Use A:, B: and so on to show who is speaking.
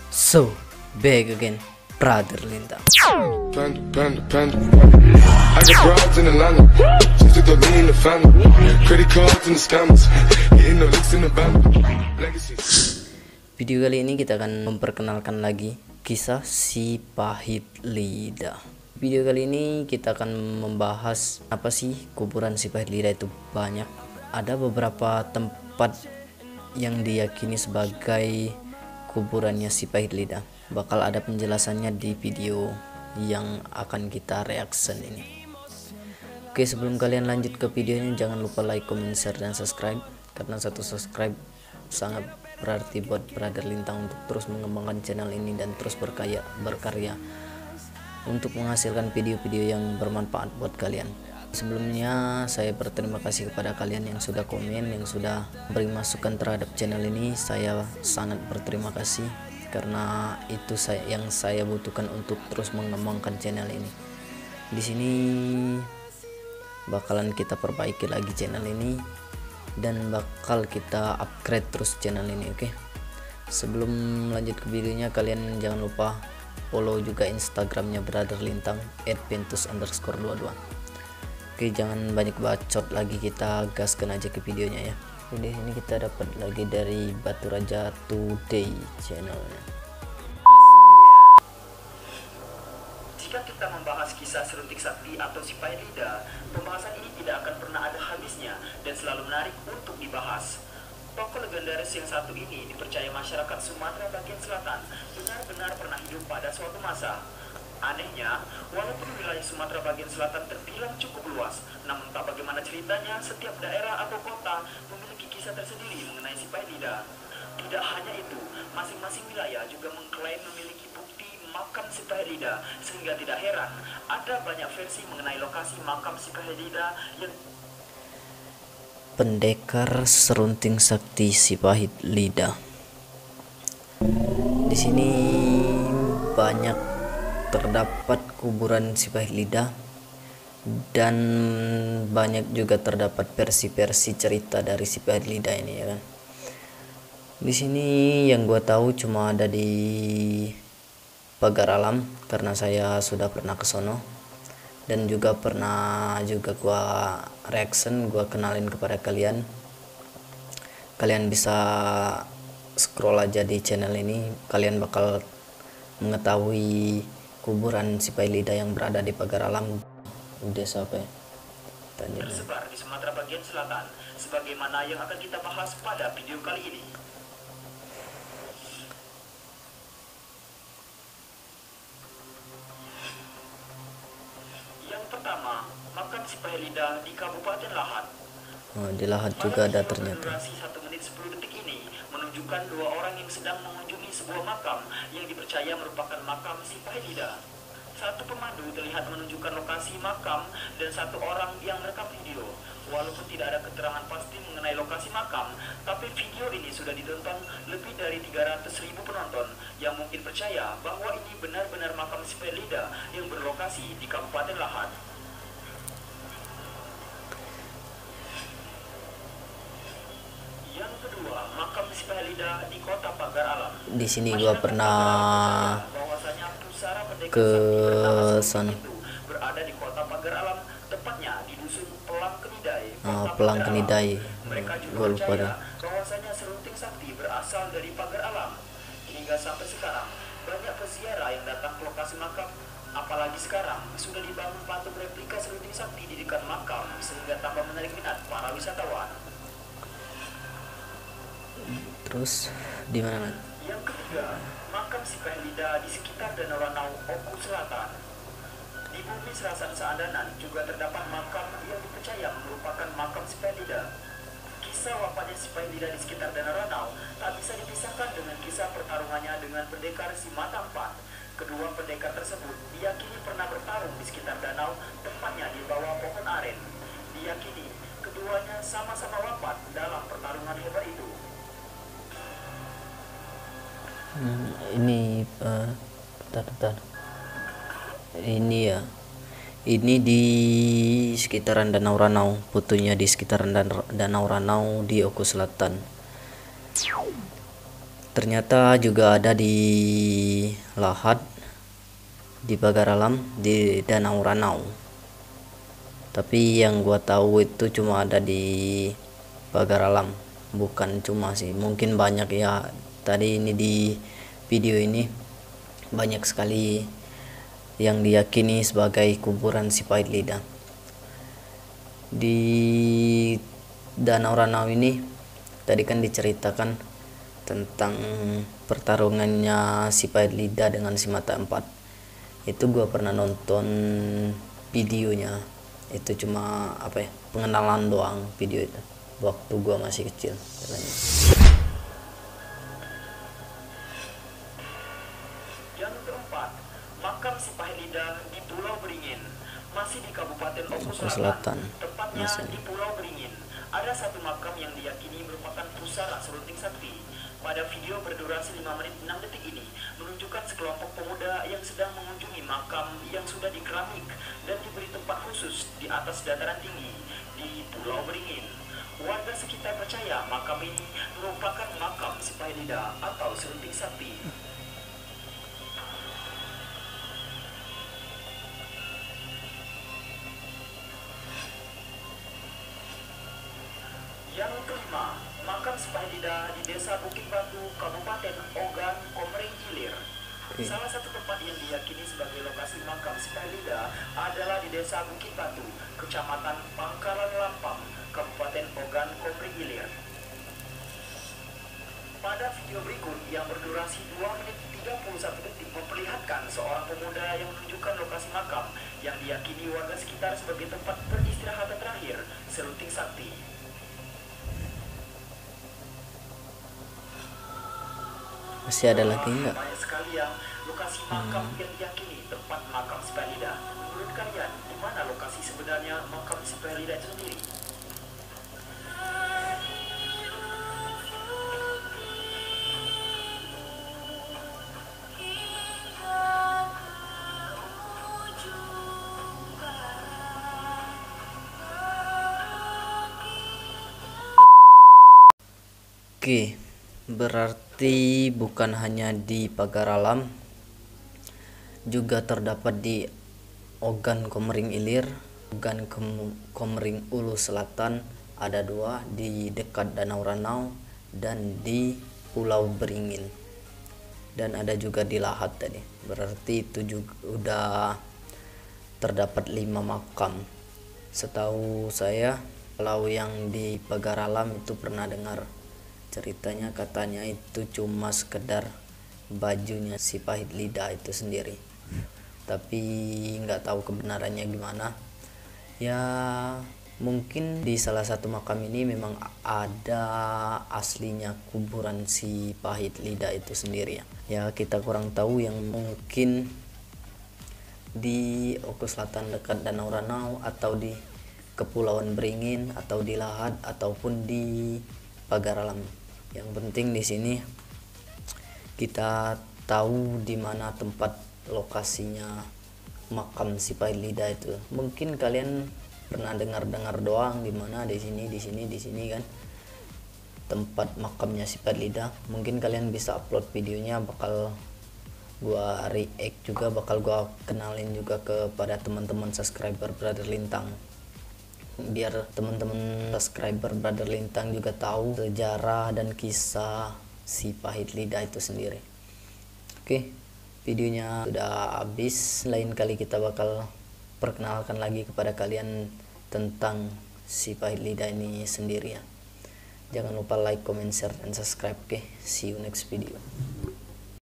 A: So, back again, Brother Lintang.
B: Panda. I got broads in Atlanta, just to throw me in the family. Credit cards and the scammers, hitting the licks in the band. Legacies.
A: Video kali ini kita akan memperkenalkan lagi kisah si pahit lidah. Video kali ini kita akan membahas apa sih kuburan si pahit lidah itu banyak. Ada beberapa tempat yang diyakini sebagai kuburannya si pahit lidah. Bakal ada penjelasannya di video yang akan kita reaction ini. Oke, sebelum kalian lanjut ke videonya, jangan lupa like, comment, share, dan subscribe. Karena satu subscribe sangat berarti buat Brother Lintang untuk terus mengembangkan channel ini dan terus berkarya untuk menghasilkan video-video yang bermanfaat buat kalian. Sebelumnya saya berterima kasih kepada kalian yang sudah komen, yang sudah beri masukan terhadap channel ini. Saya sangat berterima kasih karena itu yang saya butuhkan untuk terus mengembangkan channel ini. Di sini bakalan kita perbaiki lagi channel ini dan bakal kita upgrade terus channel ini, oke? Sebelum lanjut ke videonya, kalian jangan lupa follow juga Instagramnya Brother Lintang @pentus_22. Oke, jangan banyak bacot lagi, kita gaskan aja ke videonya ya. Jadi ini kita dapat lagi dari Batu Raja Today channelnya.
C: Jika kita membahas kisah seruntik sakti atau si pahit lidah, pembahasan ini tidak akan pernah ada habisnya dan selalu menarik untuk dibahas. Tokoh legendaris yang satu ini dipercaya masyarakat Sumatera bagian selatan benar-benar pernah hidup pada suatu masa. Anehnya, walaupun wilayah Sumatera bagian selatan terbilang cukup luas, namun tak bagaimana ceritanya, setiap daerah atau kota memiliki kisah tersendiri mengenai si pahit lidah. Tidak hanya itu, masing-masing wilayah juga mengklaim memiliki bukti makam si pahit lidah, sehingga tidak heran ada banyak versi mengenai lokasi makam si pahit lidah yang
A: Pendekar serunting sakti si pahit lidah. Di sini banyak terdapat kuburan si pahit lidah dan banyak juga terdapat versi-versi cerita dari si pahit lidah ini ya kan. Di sini yang gua tahu cuma ada di Pagar Alam karena saya sudah pernah ke sono, dan juga pernah juga gua reaction, gua kenalin kepada kalian. Kalian bisa scroll aja di channel ini, kalian bakal mengetahui kuburan si pahit lidah yang berada di Pagar Alam, desa apa ya?
C: tersebar di Sumatera bagian selatan, sebagaimana yang akan kita bahas pada video kali ini. Yang pertama, makam si pahit lidah di Kabupaten Lahat.
A: Di Lahat juga ada ternyata.
C: Durasi 1 menit 10 detik ini menunjukkan dua orang yang sedang mengunjungi sebuah makam yang dipercaya merupakan makam si pahit lidah. Satu pemandu terlihat menunjukkan lokasi makam dan satu orang yang merekam video. Walaupun tidak ada keterangan pasti mengenai lokasi makam, tapi video ini sudah ditonton lebih dari 300.000 penonton yang mungkin percaya bahwa ini benar-benar makam si pahit lidah yang berlokasi di Kabupaten Lahat. Yang kedua, makam si pahit lidah di Kota Pagar Alam.
A: Di sini gua pernah ke sana.
C: Berada di Kota Pagar Alam, tepatnya di dusun Pelang Kenidai.
A: Pelang Kenidai.
C: Mereka
A: Gua
C: juga
A: lupa dah.
C: percaya bahwasanya serunting sakti berasal dari Pagar Alam. Hingga sampai sekarang, banyak peziarah yang datang ke lokasi makam. Apalagi sekarang sudah dibangun patung replika serunting sakti di dekat makam, sehingga tambah menarik minat para wisatawan.
A: Terus di mana?
C: Yang ketiga, makam si pahit lidah di sekitar Danau Ranau, Oku Selatan. Di bumi Serasan Seandanan juga terdapat makam yang dipercaya merupakan makam si pahit lidah. Kisah wafatnya si pahit lidah di sekitar Danau Ranau tak bisa dipisahkan dengan kisah pertarungannya dengan pendekar si Mata Empat. Kedua pendekar tersebut diyakini pernah bertarung di sekitar danau, tepatnya di bawah pohon aren. Diyakini keduanya sama-sama wafat dalam pertarungan hebat itu.
A: Ini bentar. Ini ya. Ini di sekitaran Danau Ranau, fotonya di sekitaran Danau Ranau di Oku Selatan. ternyata juga ada di Lahat, di Pagar Alam, di Danau Ranau. Tapi yang gua tahu itu cuma ada di Pagar Alam, bukan cuma sih, mungkin banyak ya. Tadi ini di video ini banyak sekali yang diyakini sebagai kuburan si Pahit Lidah. Di Danau Ranau ini tadi kan diceritakan tentang pertarungannya si Pahit Lidah dengan si Mata Empat. Itu gua pernah nonton videonya, itu cuma pengenalan doang video itu waktu gua masih kecil katanya.
C: Yang keempat, makam si Pahit Lidah di Pulau Beringin, masih di Kabupaten Oku Selatan, tepatnya di Pulau Beringin. Ada satu makam yang diyakini merupakan pusara serunting sakti. Pada video berdurasi 5 menit 6 detik ini menunjukkan sekelompok pemuda yang sedang mengunjungi makam yang sudah dikeramik dan diberi tempat khusus di atas dataran tinggi di Pulau Beringin. Warga sekitar percaya makam ini merupakan makam si Pahit Lidah atau serunting sakti. Yang kelima, makam si Pahit Lidah di Desa Bukit Batu, Kabupaten Ogan, Komering Ilir. Salah satu tempat yang diyakini sebagai lokasi makam si Pahit Lidah adalah di Desa Bukit Batu, Kecamatan Pangkalan Lampang, Kabupaten Ogan, Komering Ilir. Pada video berikut yang berdurasi 2 menit 31 detik memperlihatkan seorang pemuda yang menunjukkan lokasi makam yang diyakini warga sekitar sebagai tempat peristirahatan terakhir serunting sakti.
A: Masih ada lagi enggak?
C: Banyak sekali yang lokasi makam yang diyakini tempat makam si Pahit Lidah. Menurut kalian, di mana lokasi sebenarnya makam si Pahit Lidah itu sendiri?
A: Oke, berarti bukan hanya di Pagar Alam, juga terdapat di Ogan Komering Ilir, Ogan Komering Ulu Selatan, ada 2 di dekat Danau Ranau dan di Pulau Beringin, dan ada juga di Lahat tadi. Berarti itu juga udah terdapat 5 makam. Setahu saya, kalau yang di Pagar Alam itu pernah dengar ceritanya, katanya itu cuma sekedar bajunya si Pahit Lidah itu sendiri, tapi nggak tahu kebenarannya gimana ya. Mungkin di salah satu makam ini memang ada aslinya kuburan si Pahit Lidah itu sendiri ya, kita kurang tahu. Yang mungkin di Oku Selatan dekat Danau Ranau, atau di Kepulauan Beringin, atau di Lahat, ataupun di Pagar Alam. Yang penting di sini kita tahu di mana tempat lokasinya makam si Pahit Lidah itu. Mungkin kalian pernah dengar-dengar doang di mana, di sini kan tempat makamnya si Pahit Lidah. Mungkin kalian bisa upload videonya, bakal gua react juga, bakal gua kenalin juga kepada teman-teman subscriber Brother Lintang, biar teman-teman subscriber Brother Lintang juga tahu sejarah dan kisah si Pahit Lidah itu sendiri. Oke, videonya sudah habis. Lain kali kita bakal perkenalkan lagi kepada kalian tentang si Pahit Lidah ini sendiri ya. Jangan lupa like, comment, share, dan subscribe. Oke, see you next video.